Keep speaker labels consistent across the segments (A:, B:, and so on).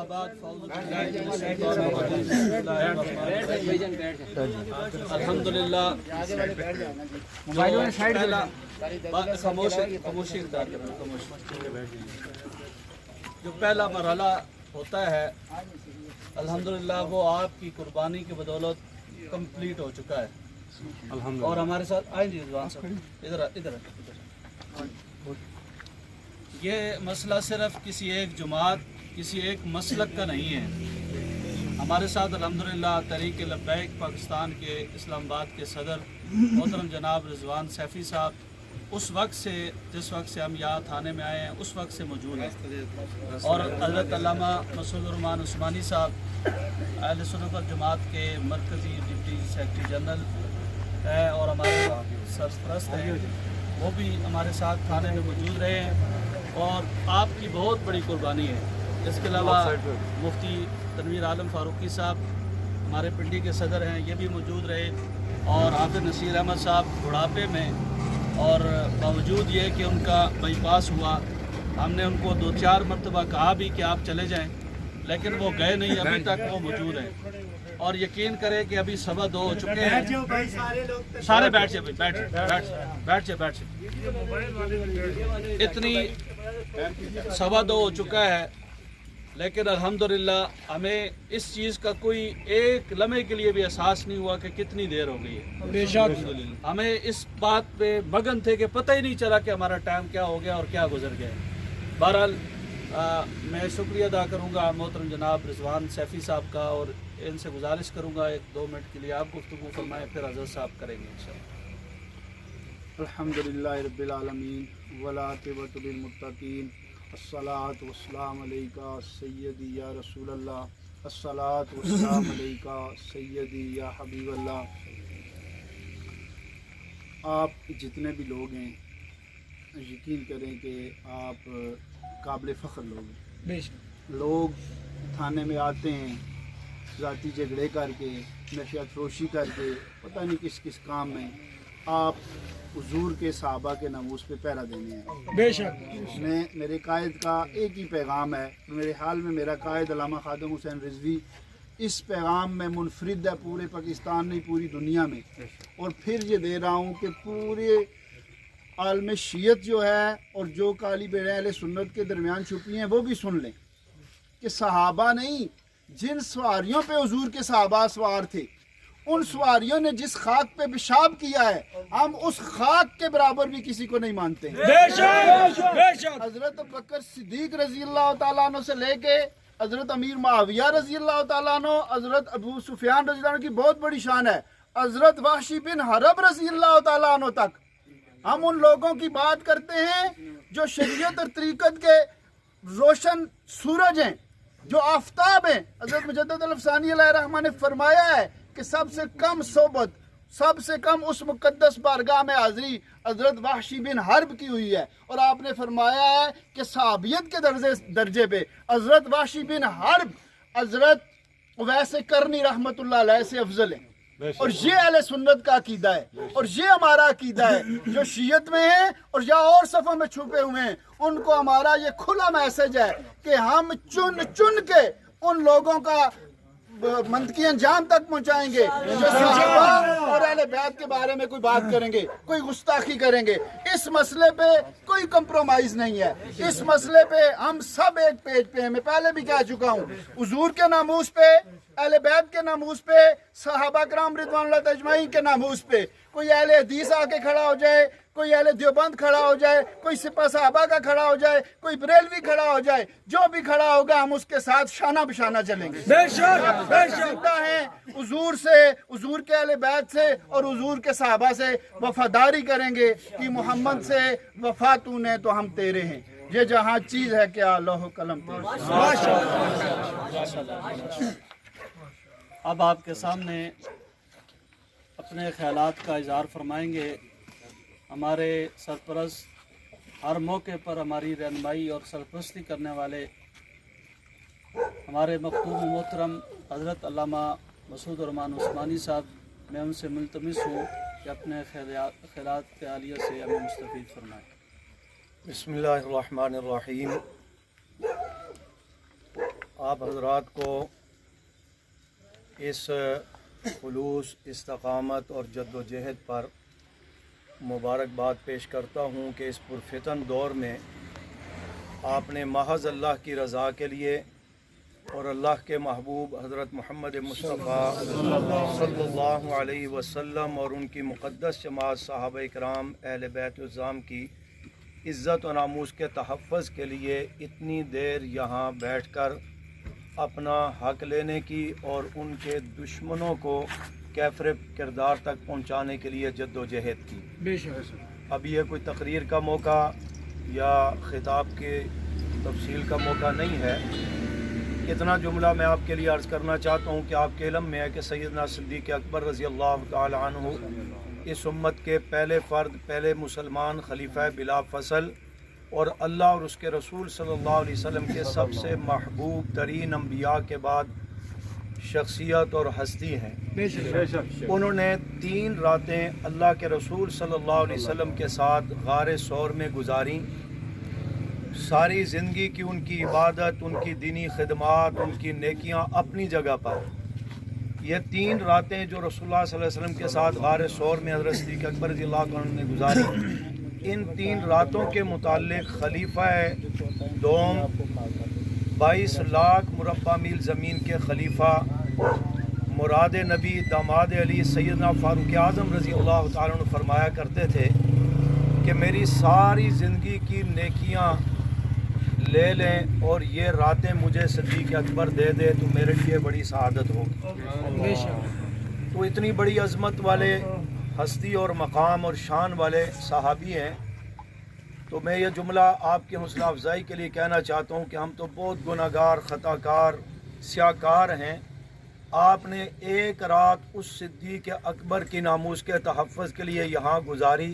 A: बाद अल्हम्दुलिल्लाह जो पहला मरहला होता है अल्हम्दुलिल्लाह वो आपकी कुर्बानी की बदौलत कंप्लीट हो चुका है और हमारे साथ आएंगे इधर इधर ये मसला सिर्फ किसी एक जमात किसी एक मसलक का नहीं है। हमारे साथ अल्हम्दुलिल्लाह तहरीक लब्बैक पाकिस्तान के इस्लामाबाद के सदर मोहतरम जनाब रिजवान सैफ़ी साहब उस वक्त से जिस वक्त से हम यहाँ थाने में आए हैं उस वक्त से मौजूद हैं और हज़रत अल्लामा मसूद रहमान उस्मानी साहब अहले सुन्नत वल जमात के मरकज़ी डिप्टी सेक्रेटरी जनरल है और हमारे सरपरस्त हैं वो भी हमारे साथ थाने में मौजूद रहे हैं और आपकी बहुत बड़ी कुर्बानी है। इसके अलावा मुफ्ती तनवीर आलम फारूकी साहब हमारे पिंडी के सदर हैं ये भी मौजूद रहे और हाफिज़ नसीर अहमद साहब बुढ़ापे में और बावजूद ये कि उनका बाईपास हुआ हमने उनको 2-4 मरतबा कहा भी कि आप चले जाएं लेकिन वो गए नहीं, अभी तक वो मौजूद हैं और यकीन करें कि अभी 2:15 हो चुके हैं। सारे बैठ जाए भाई, बैठ जाए। इतनी 2:15 हो चुका है लेकिन अल्हम्दुलिल्लाह हमें इस चीज़ का कोई एक लम्हे के लिए भी एहसास नहीं हुआ कि कितनी देर हो गई है। बेशक हमें इस बात पे मगन थे कि पता ही नहीं चला कि हमारा टाइम क्या हो गया और क्या गुजर गया। बहरहाल मैं शुक्रिया अदा करूँगा मोहतरम जनाब रिजवान सैफ़ी साहब का और इनसे गुजारिश करूँगा 1-2 मिनट के लिए आप गुफ्तगू फरमाएँ फिर हज़रत साहब करेंगे इंशाअल्लाह।
B: अल्हम्दुलिल्लाह रब्बिल आलमीन वला आक़िबतु लिल मुत्तक़ीन अस्सलातु वस्सलामु अलैका सय्यदी या रसूलल्लाह अस्सलातु वस्सलामु अलैका सय्यदी या हबीबल्लाह। आप जितने भी लोग हैं यकीन करें कि आप काबिल फ़ख्र लोग हैं। लोग थाने में आते हैं ज़ाती झगड़े करके नशा फरोशी करके पता नहीं किस किस काम में, आप हुजूर के सहाबा के नमूस पे पहरा देने हैं। बेशक मेरे कायद का एक ही पैगाम है, मेरे हाल में मेरा कायद अल्लामा खादिम हुसैन रिजवी इस पैगाम में मुनफरिद है पूरे पाकिस्तान नहीं पूरी दुनिया में। और फिर ये दे रहा हूँ कि पूरे आलम शीयत जो है और जो काली बेड़े अहले सुन्नत के दरमियान छुपी हैं वो भी सुन लें कि सहाबा नहीं, जिन सवारियों पे हुजूर के सहाबा सवार थे उन सवारियों ने जिस खाक पे पेशाब किया है हम उस खाक के बराबर भी किसी को नहीं मानते। हजरत बकर सिद्दीक रजी अल्लाह तआला अन्हु से लेके हजरत अमीर मुआविया रजी अल्लाह तआला अन्हु, हजरत अबू सुफियान रजी अल्लाह अन्हु की बहुत बड़ी शान है, हजरत वाशी बिन हरब रजी अल्लाह तआला अन्हु तक हम उन लोगों की बात करते हैं जो शरीयत और तरीकत के रोशन सूरज हैं, जो आफताब हैं। हजरत मुजद्दिद अल-अफ़सानी अलैहिर्रहमा ने फरमाया है कि सबसे कम सोबत सबसे कम उस मुकद्दस बारगाह में हाज़री हजरत वाशी बिन हर्ब की हुई है और आपने फरमाया है कि सहाबियत के दर्जे पे हजरत वाशी बिन हर्ब हजरत वैसे करनी रहमतुल्लाह अलैह से अफजल है। और ये अहले सुन्नत का अकीदा है और ये हमारा अकीदा है। जो शीयत में है और या और सफ़ों में छुपे हुए हैं उनको हमारा ये खुला मैसेज है कि हम चुन चुन के उन लोगों का मंतकी अंजाम तक पहुंचाएंगे जो सहाबा और अहले बैत के बारे में कोई बात करेंगे, कोई गुस्ताखी करेंगे। इस मसले पे कोई कंप्रोमाइज नहीं है, इस मसले पे हम सब एक पेज पे हैं। मैं पहले भी कह चुका हूँ हुजूर के नामूस पे, अहले बैत के नामूस पे, सहाबा कराम रिज़वानुल्लाह अजमईन के नामूस पे कोई अहले हदीस आके खड़ा हो जाए, कोई अहले देवबंद खड़ा हो जाए, कोई सिपा साहबा का खड़ा हो जाए, कोई बरेलवी खड़ा हो जाए, जो भी खड़ा होगा हम उसके साथ शाना बिशाना चलेंगे। बेशक है हुजूर से, हुजूर के अहले बैत से और हुजूर के सहाबा से वफादारी करेंगे कि मोहम्मद से वफा तूने तो हम तेरे हैं। ये जहाँ चीज है क्या लौह कलम तेरे।
A: अब आपके सामने अपने ख्यालात का इज़हार फरमाएंगे हमारे सरपरस्त, हर मौके पर हमारी रहनुमाई और सरपरस्ती करने वाले हमारे मखदूम मोहतरम हज़रत अल्लामा मसूद रहमान उस्मानी साहब। मैं उनसे मुल्तमिस हूँ कि अपने ख्यालात के आलिया से हमें मुस्तफ़ीद फरमाएँ।
C: बिस्मिल्लाहिर्रहमानिर्रहीम। आप हजरात को इस खुलूस, इस्तकामत और जद्दोजहद पर मुबारकबाद पेश करता हूँ कि इस पुरफितन दौर में आपने महज अल्लाह की रज़ा के लिए और अल्लाह के महबूब हज़रत मोहम्मद मुस्तफ़ा सल्लल्लाहु अलैहि वसल्लम और उनकी मुक़द्दस जमात सहाबा इकराम अहले बैत उज़्ज़ाम की इज़्ज़त और नामूस के तहफ़्फ़ुज़ के लिए इतनी देर यहाँ बैठकर अपना हक़ लेने की और उनके दुश्मनों को कैफ़र किरदार तक पहुँचाने के लिए जद्दोजहद की। अब ये कोई तकरीर का मौका या ख़िताब के तफसील का मौका नहीं है। इतना जुमला मैं आपके लिए अर्ज़ करना चाहता हूँ कि आपके इल्म में है कि सैयदना सिद्दीक़ अकबर रज़ी अल्लाह तआला अन्हु इस उम्मत के पहले फ़र्द, पहले मुसलमान खलीफा बिला फ़सल और अल्लाह और उसके रसूल सल्लल्लाहु अलैहि वसल्लम के सबसे महबूब तरीन अम्बिया के बाद शख्सियत और हस्ती हैं। उन्होंने 3 रातें अल्लाह के रसूल सल्लल्लाहु अलैहि वसल्लम के साथ गारे सौर में गुजारी। सारी ज़िंदगी की उनकी इबादत, उनकी दीनी खिदमात, उनकी नेकियां अपनी जगह पर। ये 3 रातें जो रसूलुल्लाह सल्लल्लाहु अलैहि वसल्लम के साथ गारे सौर में हज़रत सिद्दीक़ अकबर रज़ियल्लाहु अन्हु ने गुजारी, इन 3 रातों के मुताल्लिक़ खलीफा दोम 22 लाख मुरब्बा मील ज़मीन के खलीफा मुराद नबी दामाद अली सैयदना फ़ारूक आज़म रज़ियल्लाहु ताला अन्हु फरमाया करते थे कि मेरी सारी ज़िंदगी की नेकियां ले लें और ये रातें मुझे सिद्दीक़ अकबर दे दे तो मेरे लिए बड़ी सआदत होगी। तो इतनी बड़ी अज़मत वाले हस्ती और मकाम और शान वाले सहाबी हैं। तो मैं ये जुमला आपकी हौसला अफजाई के लिए कहना चाहता हूँ कि हम तो बहुत गुनाहगार, ख़ताकार, स्याकार हैं। आपने एक रात उस सिद्दीक़ अकबर की नामूस के तहफ़्फ़ुज़ के लिए यहाँ गुजारी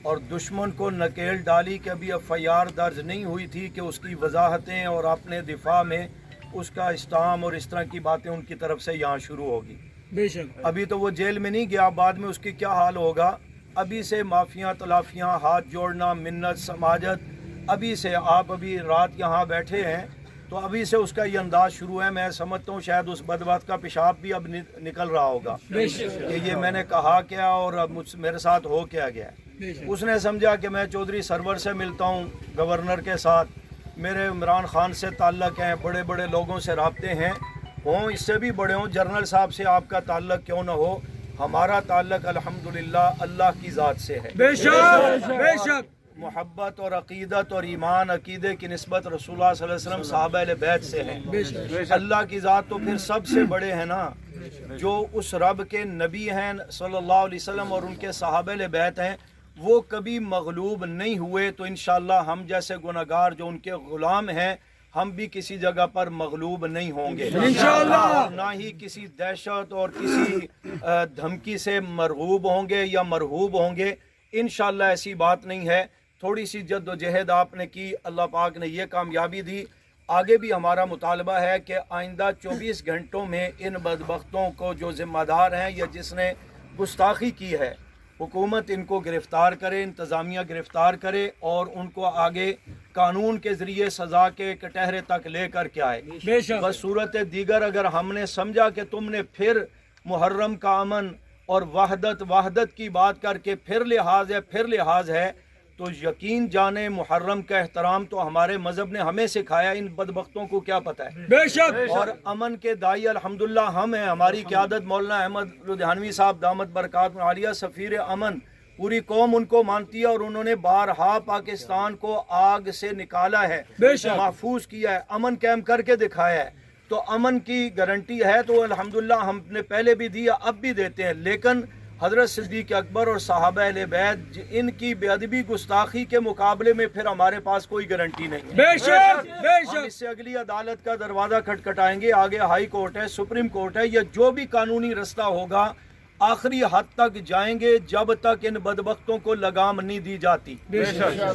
C: और दुश्मन को नकेल डाली कि अभी FIR दर्ज नहीं हुई थी कि उसकी वजाहतें और अपने दिफा में उसका इस्ताम और इस तरह की बातें उनकी तरफ से यहाँ शुरू होगी।
D: बेशक
C: अभी तो वो जेल में नहीं गया, बाद में उसकी क्या हाल होगा। अभी से माफ़ियाँ तलाफ़ियाँ, हाथ जोड़ना, मिन्नत, समाजत, अभी से आप अभी रात यहाँ बैठे हैं तो अभी से उसका ये अंदाज शुरू है। मैं समझता हूँ शायद उस बदबख्त का पेशाब भी अब निकल रहा होगा कि ये मैंने कहा क्या और अब मेरे साथ हो क्या गया। उसने समझा कि मैं चौधरी सरवर से मिलता हूँ, गवर्नर के साथ मेरे इमरान खान से ताल्लुक़ हैं, बड़े बड़े लोगों से राब्ते हैं, हों इससे भी बड़े हों, जनरल साहब से आपका ताल्लुक़ क्यों ना हो, हमारा ताल्लुक़ अल्हम्दुलिल्लाह अल्लाह की ज़ात से है।
D: बेशक बेशक
C: मोहब्बत और अकीदत और ईमान अकीदे की निस्बत रसूलुल्लाह सल्लल्लाहु अलैहि वसल्लम साहबा अहले बैत से है। अल्लाह की ज़ात तो फिर सबसे बड़े हैं ना, जो उस रब के नबी हैं सल्लल्लाहु अलैहि वसल्लम और उनके साहबा अहले बैत हैं, वो कभी मगलूब नहीं हुए। तो इंशाअल्लाह हम जैसे गुनहगार जो उनके ग़ुलाम हैं, हम भी किसी जगह पर मगलूब नहीं होंगे इंशाअल्लाह, ना ही किसी दहशत और किसी धमकी से मरगूब होंगे या मरहूब होंगे। इंशाअल्लाह ऐसी बात नहीं है। थोड़ी सी जद्दोजहद आपने की, अल्लाह पाक ने ये कामयाबी दी। आगे भी हमारा मुतालबा है कि आइंदा 24 घंटों में इन बदबख्तों को जो ज़िम्मेदार हैं या जिसने गुस्ताखी की है, हुकूमत इनको गिरफ़्तार करे, इंतज़ामिया गिरफ़्तार करे और उनको आगे कानून के ज़रिए सज़ा के कटहरे तक ले कर के आए। बस सूरत दीगर अगर हमने समझा कि तुमने फिर मुहर्रम का अमन और वहदत की बात करके फिर लिहाज है तो यकीन जाने मुहर्रम का एहतराम तो हमारे मजहब ने हमें सिखाया, इन बदबख्तों को क्या पता है।
D: बेशक
C: और अमन के दाई अल्हम्दुलिल्लाह हम हैं। हमारी क़यादत मौलाना अहमद लुधियानवी साहब दामत बरकात आलिया सफ़ीर अमन, पूरी कौम उनको मानती है और उन्होंने बारहा पाकिस्तान को आग से निकाला है, महफूज किया है, अमन कायम करके दिखाया है। तो अमन की गारंटी है तो अल्हम्दुलिल्लाह हमने पहले भी दिया, अब भी देते हैं। लेकिन हज़रत सिद्दीक़ अकबर और साहबा अहले बैत इनकी बेअदबी गुस्ताखी के मुकाबले में फिर हमारे पास कोई गारंटी नहीं। हम इससे अगली अदालत का दरवाज़ा खटखटाएंगे। आगे हाई कोर्ट है, सुप्रीम कोर्ट है, या जो भी कानूनी रास्ता होगा आखिरी हद तक जाएंगे जब तक इन बदबख्तों को लगाम नहीं दी जाती।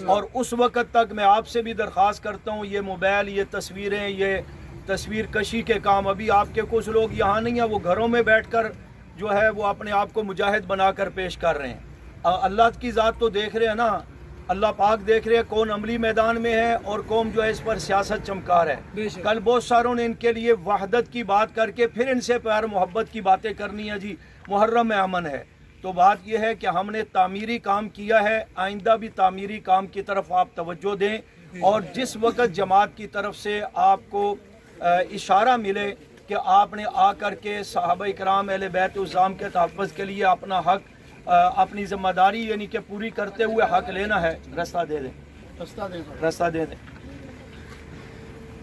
C: और उस वक़्त तक मैं आपसे भी दरख्वास्त करता हूँ, ये मोबाइल, ये तस्वीरें, ये तस्वीर कशी के काम, अभी आपके कुछ लोग यहाँ नहीं है, वो घरों में बैठकर जो है वो अपने आप को मुजाहिद बनाकर पेश कर रहे हैं। अल्लाह की ज़ात तो देख रहे हैं ना اللہ پاک دیکھ رہے ہیں کون عملی میدان میں ہے اور کون جو ہے اس پر سیاست چمکار ہے. کل بہت ساروں نے ان کے لیے وحدت کی بات کر کے پھر ان سے پیار محبت کی باتیں کرنی ہے. جی محرم میں امن ہے، تو بات یہ ہے کہ ہم نے تعمیری کام کیا ہے، آئندہ بھی تعمیری کام کی طرف آپ توجہ دیں. اور جس وقت جماعت کی طرف سے آپ کو اشارہ ملے کہ آپ نے آ کر کے صحابہ کرام اہل بیت الزام کے تحفظ کے لیے اپنا حق اپنی ذمہ داری یعنی کہ پوری کرتے ہوئے حق لینا ہے، رستہ دے دیں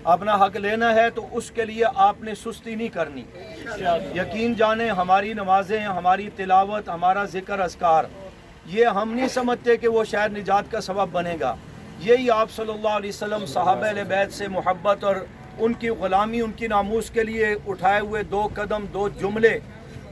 C: اپنا حق لینا ہے، تو اس کے لیے آپ نے سستی نہیں کرنی. یقین جانیں ہماری نمازیں، ہماری تلاوت، ہمارا ذکر اذکار، یہ ہم نہیں سمجھتے کہ وہ شاید نجات کا سبب بنے گا. یہی آپ صلی اللہ علیہ وسلم صحابہ اہل بیت سے محبت اور ان کی غلامی، ان کی ناموس کے لیے اٹھائے ہوئے 2 قدم 2 جملے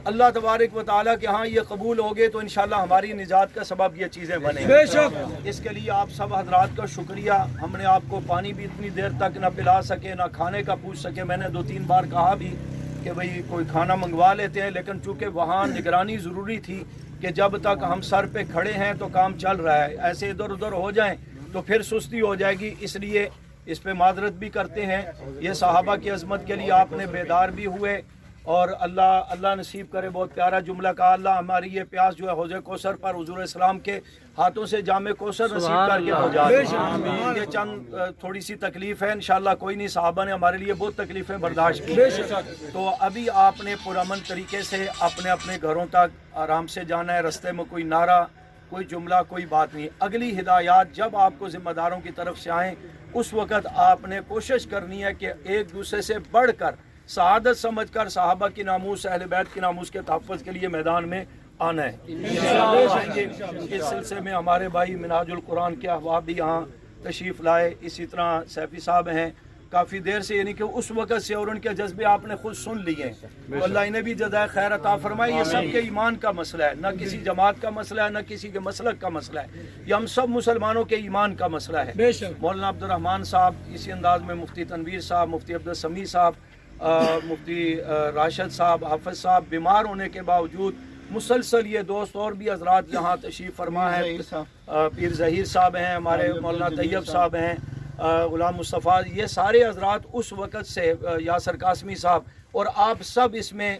C: اللہ تبارک و تعالیٰ کے ہاں یہ قبول ہو گئے تو انشاءاللہ ہماری نجات کا سبب یہ چیزیں بنیں.
D: بے شک.
C: اس کے لیے آپ سب حضرات کا شکریہ. ہم نے آپ کو پانی بھی اتنی دیر تک نہ پلا سکے، نہ کھانے کا پوچھ سکے. میں نے 2-3 بار کہا بھی کہ بھئی کوئی کھانا منگوا لیتے ہیں، لیکن چونکہ وہاں نگرانی ضروری تھی کہ جب تک ہم سر پہ کھڑے ہیں تو کام چل رہا ہے، ایسے ادھر ادھر ہو جائیں تو پھر سستی ہو جائے گی. اس لیے اس پہ معذرت بھی کرتے ہیں. یہ صحابہ کی عظمت کے لیے آپ نے بیدار بھی ہوئے، اور اللہ نصیب کرے. بہت پیارا جملہ کہا، اللہ ہماری یہ پیاس جو ہے حوض کوثر پر حضور اسلام کے ہاتھوں سے جام کوثر نصیب کر کے ہو جائے. یہ چند تھوڑی سی تکلیف ہے، انشاءاللہ کوئی نہیں. صحابہ نے ہمارے لیے بہت تکلیفیں برداشت کی. تو ابھی آپ نے پرامن طریقے سے اپنے اپنے گھروں تک آرام سے جانا ہے. رستے میں کوئی نعرہ، کوئی جملہ، کوئی بات نہیں. اگلی ہدایات جب آپ کو ذمہ داروں کی طرف سے آئیں اس وقت آپ نے کوشش کرنی ہے کہ ایک دوسرے سے بڑھ کر سعادت سمجھ کر صحابہ کی ناموس، اہل بیت کی ناموس کے تحفظ کے لیے میدان میں آنا ہے. اس سلسلے میں ہمارے بھائی منہاج القرآن کے احباب بھی یہاں تشریف لائے. اسی طرح سیفی صاحب ہیں کافی دیر سے، یعنی کہ اس وقت سے، اور ان کے جذبے آپ نے خود سن لیے ہیں. تو اللہ انہیں بھی جزائے خیر عطا فرمائے. یہ سب کے ایمان کا مسئلہ ہے، نہ کسی جماعت کا مسئلہ ہے، نہ کسی کے مسلک کا مسئلہ ہے. یہ ہم سب مسلمانوں کے ایمان کا مسئلہ ہے. مولانا عبد الرحمن صاحب اسی انداز میں، مفتی تنویر صاحب، مفتی عبد السمیع صاحب، مفتی راشد صاحب، حافظ صاحب بیمار ہونے کے باوجود مسلسل یہ دوست اور بھی حضرات یہاں تشریف فرما ہے. پیر ظہیر صاحب ہیں، ہمارے مولانا طیب صاحب ہیں، غلام مصطفیٰ، یہ سارے حضرات اس وقت سے، یاسر قاسمی صاحب، اور آپ سب اس میں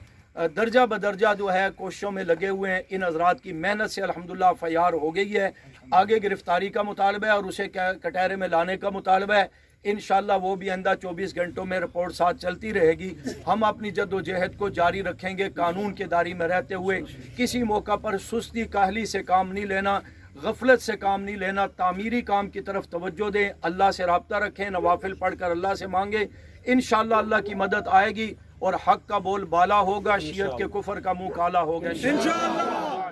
C: درجہ بدرجہ جو ہے کوششوں میں لگے ہوئے ہیں. ان حضرات کی محنت سے الحمدللہ فیار ہو گئی ہے. آگے گرفتاری کا مطالبہ ہے اور اسے کٹہرے میں لانے کا مطالبہ ہے. انشاءاللہ وہ بھی آئندہ 24 گھنٹوں میں رپورٹ ساتھ چلتی رہے گی. ہم اپنی جد و جہد کو جاری رکھیں گے، قانون کے دائرے میں رہتے ہوئے. کسی موقع پر سستی کاہلی سے کام نہیں لینا، غفلت سے کام نہیں لینا. تعمیری کام کی طرف توجہ دیں، اللہ سے رابطہ رکھیں، نوافل پڑھ کر اللہ سے مانگیں. انشاءاللہ اللہ کی مدد آئے گی اور حق کا بول بالا ہوگا، شیعت کے کفر کا منہ کالا ہوگا. انشاءاللہ.